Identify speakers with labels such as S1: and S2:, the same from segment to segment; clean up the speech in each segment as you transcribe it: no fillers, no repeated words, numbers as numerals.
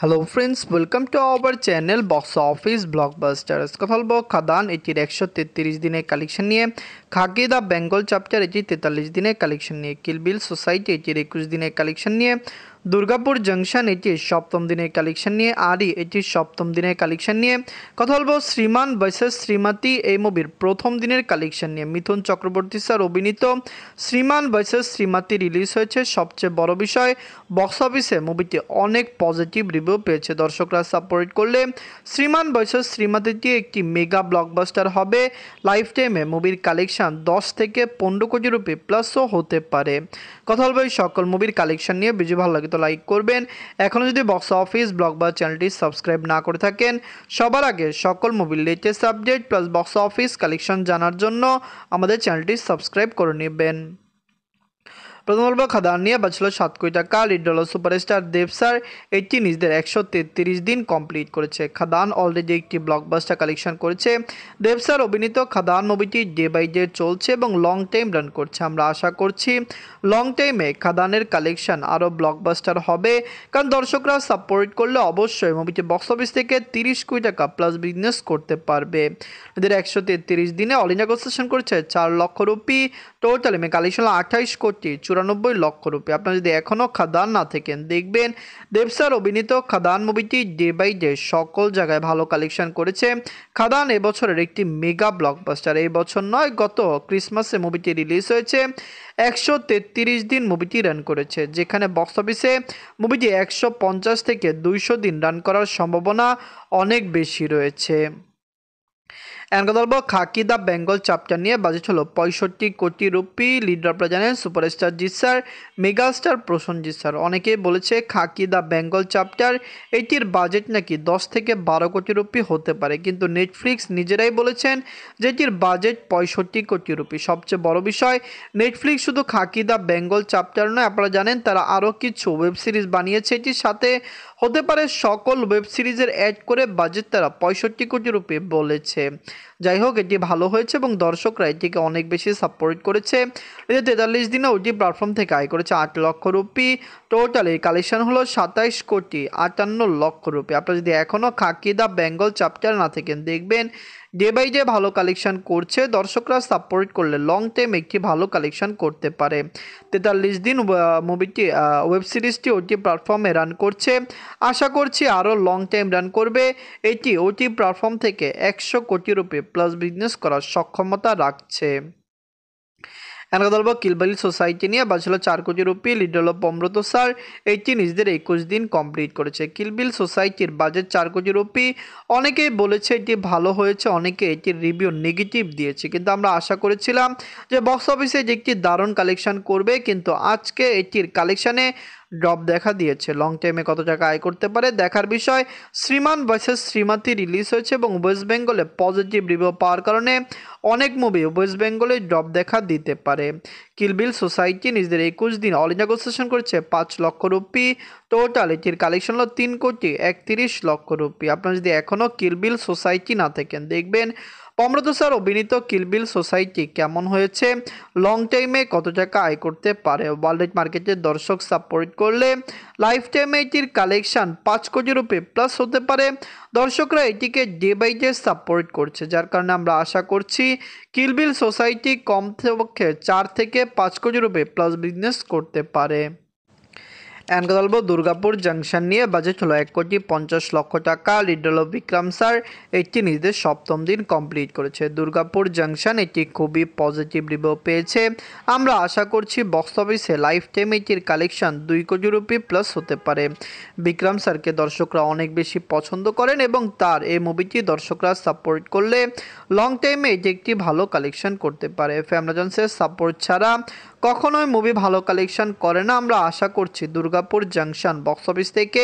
S1: Hello friends, welcome to our channel box office blockbusters. কথা বলবো খাদান এটির 133 দিনের কালেকশন নিয়ে, খাকি দ্য বেঙ্গল চ্যাপ্টার এটির 43 দিনের কালেকশন নিয়ে, কিলবিল সোসাইটি এটির 21 দিনের কালেকশন নিয়ে, দুর্গাপুর জংশন এটির সপ্তম দিনের কালেকশন নিয়ে, আরি এটির সপ্তম দিনের কালেকশন নিয়ে, কথা বলবো শ্রীমান ভার্সেস শ্রীমতী এই মুভির প্রথম দিনের কালেকশন নিয়ে। মিথুন চক্রবর্তী স্যার অভিনীত শ্রীমান ভার্সেস শ্রীমতী রিলিজ হয়েছে। সবচেয়ে বড় বিষয়, বক্স অফিসে মুভিটি অনেক পজিটিভ রিভিউ পেয়েছে। দর্শকরা সাপোর্ট করলে শ্রীমান ভার্সেস শ্রীমতীটি একটি মেগা ব্লকবাস্টার হবে। লাইফ টাইমে মুভির কালেকশন 10 থেকে 15 কোটি রুপি প্লাসও হতে পারে। কথা বলবো এই সকল মুভির কালেকশন নিয়ে। ভিডিও ভালো লাগে তো লাইক করবেন। এখনও যদি বক্স অফিস ব্লকবাস্টার চ্যানেলটি সাবস্ক্রাইব না করে থাকেন, সবার আগে সকল মুভির latest update plus box office collection জানার জন্য আমাদের চ্যানেলটি সাবস্ক্রাইব করে নেবেন। প্রথম বলবো খাদান নিয়ে। বাঁচল 7 কোটি টাকা। লিড হল সুপারস্টার দেব স্যার। এটি নিজেদের 133 দিন কমপ্লিট করেছে। খাদান অলরেডি একটি ব্লকবাস্টার কালেকশন করেছে। দেব স্যার অভিনীত খাদান মুভিটি ডে বাই ডে চলছে এবং লং টাইম রান করছে। আমরা আশা করছি লং টাইমে খাদানের কালেকশন আরও ব্লকবাস্টার হবে, কারণ দর্শকরা সাপোর্ট করলে অবশ্যই মুভিটি বক্স অফিস থেকে 30 কোটি টাকা প্লাস বিজনেস করতে পারবে। এদের 133 দিনে অল ইন্ডিয়া কনসেশন করেছে 4 লক্ষ রুপি। টোটাল কালেকশন 28 কোটি 94 লক্ষ রুপি। আপনারা যদি এখনও খাদান না থাকেন, দেখবেন দেব স্যার অভিনীত খাদান মুভিটি ডে বাই ডে সকল জায়গায় ভালো কালেকশন করেছে। খাদান এবছরের একটি মেগা ব্লকবাস্টার। এই বছর নয়, গত ক্রিসমাসে মুভিটি রিলিজ হয়েছে। 133 দিন মুভিটি রান করেছে, যেখানে বক্স অফিসে মুভিটি 150 থেকে 200 দিন রান করার সম্ভাবনা অনেক বেশি রয়েছে। এনকা বলবো খাকি দ্য বেঙ্গল চ্যাপ্টার নিয়ে। বাজেট হলো 65 কোটি রুপি। লিডার আপনারা জানেন superstar Jeet sir, megastar Prosenjit sir. অনেকেই বলেছে খাকি দ্য বেঙ্গল চ্যাপ্টার এটির বাজেট নাকি 10 থেকে 12 কোটি রুপি হতে পারে, কিন্তু নেটফ্লিক্স নিজেরাই বলেছেন যে এটির বাজেট 65 কোটি রুপি। সবচেয়ে বড় বিষয়, নেটফ্লিক্স শুধু খাকি দ্য বেঙ্গল চ্যাপ্টার নয়, আপনারা জানেন তারা আরও কিছু ওয়েব সিরিজ বানিয়েছে। এটির সাথে হতে পারে সকল ওয়েব সিরিজের অ্যাড করে বাজেট তারা 65 কোটি রুপি বলেছে। যাই হোক, এটি ভালো হয়েছে এবং দর্শকরা এটিকে অনেক বেশি সাপোর্ট করেছে। এই 43 দিনে ওটি প্ল্যাটফর্ম থেকে আয় করেছে 8 লক্ষ রুপি। টোটাল এই কালেকশন হলো 27 কোটি 58 লক্ষ রুপি। আপনারা যদি এখনও খাকি দ্য বেঙ্গল চ্যাপ্টার না থাকেন, দেখবেন ডে বাই ডে ভালো কালেকশন করছে। দর্শকরা সাপোর্ট করলে লং টাইম একটি ভালো কালেকশন করতে পারে। 43 দিন মুভিটি ওয়েব সিরিজটি ওটি প্ল্যাটফর্মে রান করছে। আশা করছি আরও লং টাইম রান করবে। এটি ওটি প্ল্যাটফর্ম থেকে 100 কোটি রুপি প্লাস বিজনেস করার সক্ষমতা রাখছে। এনকা বলবো কিলবিল সোসাইটি নিয়ে। বাজল 4 কোটি রুপি। লিড হল পমব্রত স্যার। এটি নিজেদের 21 দিন কমপ্লিট করেছে। কিলবিল সোসাইটির বাজেট 4 কোটি রুপি। অনেকেই বলেছে এটি ভালো হয়েছে, অনেকে এটির রিভিউ নেগেটিভ দিয়েছে, কিন্তু আমরা আশা করেছিলাম যে বক্স অফিসে যে একটি দারুণ কালেকশন করবে, কিন্তু আজকে এটির কালেকশানে ড্রপ দেখা দিয়েছে। লং টাইমে কত টাকা আয় করতে পারে দেখার বিষয়। শ্রীমান ভার্সেস শ্রীমতী রিলিজ হয়েছে এবং ওয়েস্ট বেঙ্গলে পজিটিভ রিভিউ পাওয়ার কারণে অনেক মুভি ওয়েস্ট বেঙ্গলে ড্রপ দেখা দিতে পারে। কিলবিল সোসাইটি নিজেদের 21 দিন অল ইন্ডিয়া কনসেশন করেছে 5 লক্ষ রুপি। টোটাল এটির কালেকশন হলো 3 কোটি 31 লক্ষ রুপি। আপনারা যদি এখনও কিলবিল সোসাইটি না থাকেন, দেখবেন পমব্রত স্যার অভিনীত কিলবিল সোসাইটি কেমন হয়েছে, লং টাইমে কত টাকা আয় করতে পারে। ওয়ার্ল্ড মার্কেটের দর্শক সাপোর্ট করলে লাইফ টাইমে এটির কালেকশন 5 কোটি রুপি প্লাস হতে পারে। দর্শকরা এটিকে ডে বাই ডে সাপোর্ট করছে, যার কারণে আমরা আশা করছি কিলবিল সোসাইটি কমপক্ষে 4 থেকে 5 কোটি রুপি প্লাস বিজনেস করতে পারে। এনকা বলবো দুর্গাপুর জংশন নিয়ে। বাজেট হলো 1 কোটি 50 লক্ষ টাকা। লিড হলো বিক্রম স্যার। এটি নিজেদের সপ্তম দিন কমপ্লিট করেছে। দুর্গাপুর জংশন এটি খুবই পজিটিভ রিভিউ পেয়েছে। আমরা আশা করছি বক্স অফিসে লাইফ টাইম এটির কালেকশন 2 কোটি রুপি প্লাস হতে পারে। বিক্রম স্যারকে দর্শকরা অনেক বেশি পছন্দ করেন এবং তার এই মুভিটি দর্শকরা সাপোর্ট করলে লং টাইমে এটি একটি ভালো কালেকশন করতে পারে। ফ্যামিলিজন্সের সাপোর্ট ছাড়া কখনোই মুভি ভালো কালেকশন করে না। আমরা আশা করছি দুর্গাপুর জংশন বক্স অফিস থেকে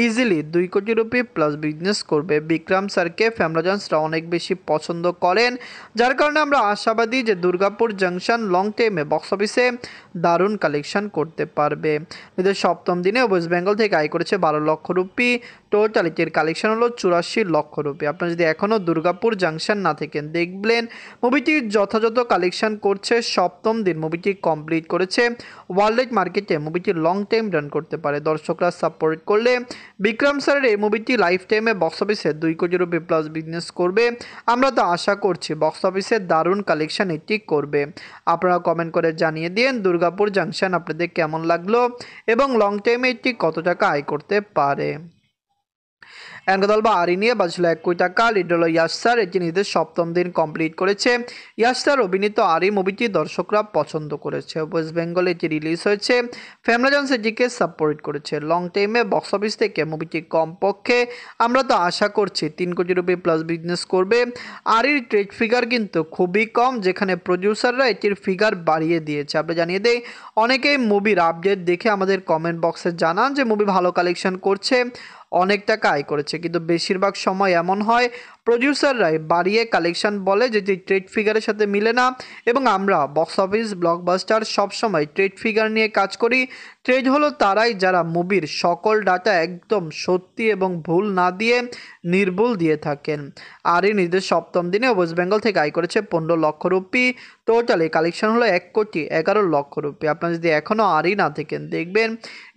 S1: ইজিলি 2 কোটি রুপি প্লাস বিজনেস করবে। বিক্রম স্যারকে ফ্যামিলিজন্সরা অনেক বেশি পছন্দ করেন, যার কারণে আমরা আশাবাদী যে দুর্গাপুর জংশন লং টাইমে বক্স অফিসে দারুণ কালেকশন করতে পারবে। এদের সপ্তম দিনে ওয়েস্ট বেঙ্গল থেকে আয় করেছে 12 লক্ষ রুপি। টোটাল এটির কালেকশন হলো 84 লক্ষ রুপি। আপনারা যদি এখনও দুর্গাপুর জংশন না থাকেন, দেখবেন মুভিটি যথাযথ কালেকশন করছে। সপ্তম দিন মুভিটি কমপ্লিট করেছে। ওয়ার্ল্ড মার্কেটে মুভিটি লং টাইম রান করতে পারে। দর্শকরা সাপোর্ট করলে বিক্রম স্যারের এই মুভিটি লাইফ টাইমে বক্স অফিসে 2 কোটি রুপি প্লাস বিজনেস করবে। আমরা তো আশা করছি বক্স অফিসে দারুণ কালেকশন এটি করবে। আপনারা কমেন্ট করে জানিয়ে দিন দুর্গাপুর জাংশন আপনাদের কেমন লাগলো এবং লং টাইমে এটি কত টাকা আয় করতে পারে। আরি নিয়ে বাজল 1 কোটি টাকা। লিড হল ইয়াশ স্যার, এটি নিজেদের 7ম দিন কমপ্লিট করেছে। ইয়াশ স্যার অভিনীত আরি মুভিটি দর্শকরা পছন্দ করেছে। ওয়েস্ট বেঙ্গলে এটি রিলিজ হয়েছে। ফ্যামিলিজন্স এটিকে সাপোর্ট করেছে। লং টাইমে বক্স অফিস থেকে মুভিটি কমপক্ষে আমরা তো আশা করছি 3 কোটি রুপি প্লাস বিজনেস করবে। আরির ট্রেড ফিগার কিন্তু খুবই কম, যেখানে প্রডিউসাররা এটির ফিগার বাড়িয়ে দিয়েছে। আমরা জানিয়ে দেই, অনেকেই মুভির আপডেট দেখে আমাদের কমেন্ট বক্সে জানান যে মুভি ভালো কালেকশন করছে, অনেক টাকা আয় করেছে, কিন্তু বেশিরভাগ সময় এমন হয় প্রডিউসাররাই বাড়িয়ে কালেকশন বলে যেটি ট্রেড ফিগারের সাথে মিলে না। এবং আমরা বক্স অফিস ব্লকবাস্টার সবসময় ট্রেড ফিগার নিয়ে কাজ করি। ট্রেড হলো তারাই যারা মুভির সকল ডাটা একদম সত্যি এবং ভুল না দিয়ে নির্ভুল দিয়ে থাকেন। আর এই নিজের 7ম দিনে ওয়েস্ট বেঙ্গল থেকে আয় করেছে 15 লক্ষ রুপি। টোটালি কালেকশন হলো 1 কোটি 11 লক্ষ রুপি। আপনারা যদি এখনও আরি না দেখেন দেখবেন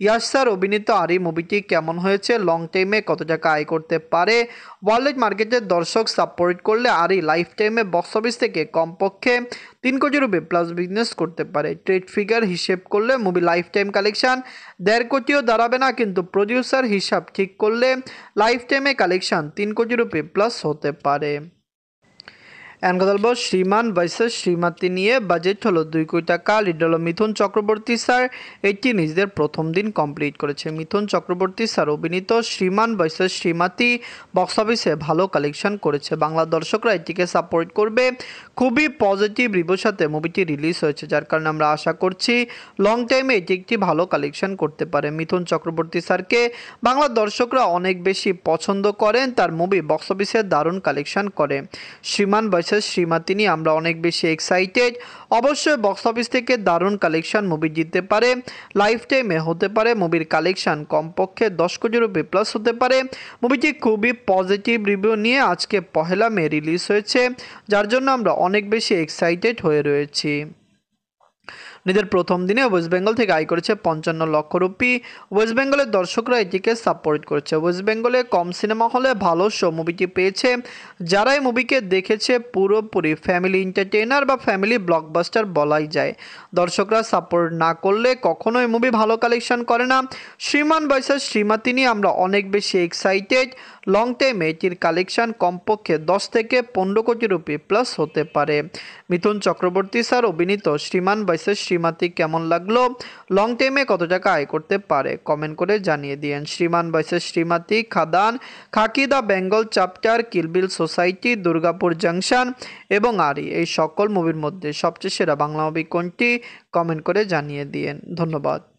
S1: ইয়াশ স্যার অভিনীত আরি মুভিটি কেমন হয়েছে, লং টাইমে কত টাকা আয় করতে পারে। ওয়ার্ল্ড মার্কেটের দর্শক সাপোর্ট করলে আরি লাইফ টাইমে বক্স অফিস থেকে কমপক্ষে 3 কোটি রুপি প্লাস বিজনেস করতে পারে। ট্রেড ফিগার হিসেব করলে মুভি লাইফ টাইম কালেকশন 1.5 কোটিও দাঁড়াবে না, কিন্তু প্রডিউসার হিসাব ঠিক করলে লাইফ টাইমে কালেকশন 3 কোটি রুপি প্লাস হতে পারে। শ্রীমান ভার্সেস শ্রীমতী নিয়ে বাজেট হলো 2 কোটি টাকা। লিড হলো মিথুন চক্রবর্তী স্যার, এটি নিজেদের 1ম দিন কমপ্লিট করেছে। মিথুন চক্রবর্তী স্যার অভিনীত শ্রীমান ভার্সেস শ্রীমতী বক্স অফিসে ভালো কালেকশন করেছে। বাংলা দর্শকরা এটিকে সাপোর্ট করবে। খুবই পজিটিভ রিভিউর সাথে মুভিটি রিলিজ হয়েছে, যার কারণে আমরা আশা করছি লং টাইমে এটি একটি ভালো কালেকশন করতে পারে। মিথুন চক্রবর্তী স্যারকে বাংলা দর্শকরা অনেক বেশি পছন্দ করেন, তার মুভি বক্স অফিসে দারুণ কালেকশন করে। শ্রীমান শ্রীমতী নিয়ে আমরা অনেক বেশি এক্সাইটেড। অবশ্যই বক্স অফিস থেকে দারুণ কালেকশন মুভি জিততে পারে। লাইফ টাইমে হতে পারে মুভির কালেকশন কমপক্ষে 10 কোটি রুপি প্লাস হতে পারে। মুভিটি খুবই পজিটিভ রিভিউ নিয়ে আজকে 1 মে রিলিজ হয়েছে, যার জন্য আমরা অনেক বেশি এক্সাইটেড হয়ে রয়েছি। নিজের 1ম দিনে ওয়েস্ট বেঙ্গল থেকে আয় করেছে 55 লক্ষ রুপি। ওয়েস্ট বেঙ্গলের দর্শকরা এটিকে সাপোর্ট করেছে। ওয়েস্ট বেঙ্গলে কম সিনেমা হলে ভালো শো মুভিটি পেয়েছে। যারা এই মুভিকে দেখেছে পুরোপুরি ফ্যামিলি এন্টারটেইনার বা ফ্যামিলি ব্লকবাস্টার বলাই যায়। দর্শকরা সাপোর্ট না করলে কখনো এই মুভি ভালো কালেকশন করে না। শ্রীমান ভার্সেস শ্রীমতী নিয়ে আমরা অনেক বেশি এক্সাইটেড। লং টাইমে এটির কালেকশন কমপক্ষে 10 থেকে 15 কোটি রুপি প্লাস হতে পারে। মিথুন চক্রবর্তী স্যার অভিনীত শ্রীমান ভার্সেস শ্রীমতী কেমন লাগলো, লং টাইমে কত টাকা আয় করতে পারে, কমেন্ট করে জানিয়ে দিন। Shriman versus Shrimati, Khadaan, Khakee the Bengal chapter, Kill Bill society, Durgapur junction এবং আরি, এই সকল মুভির মধ্যে সবচেয়ে সেরা বাংলা মুভি কোনটি, কমেন্ট করে জানিয়ে দিন। ধন্যবাদ।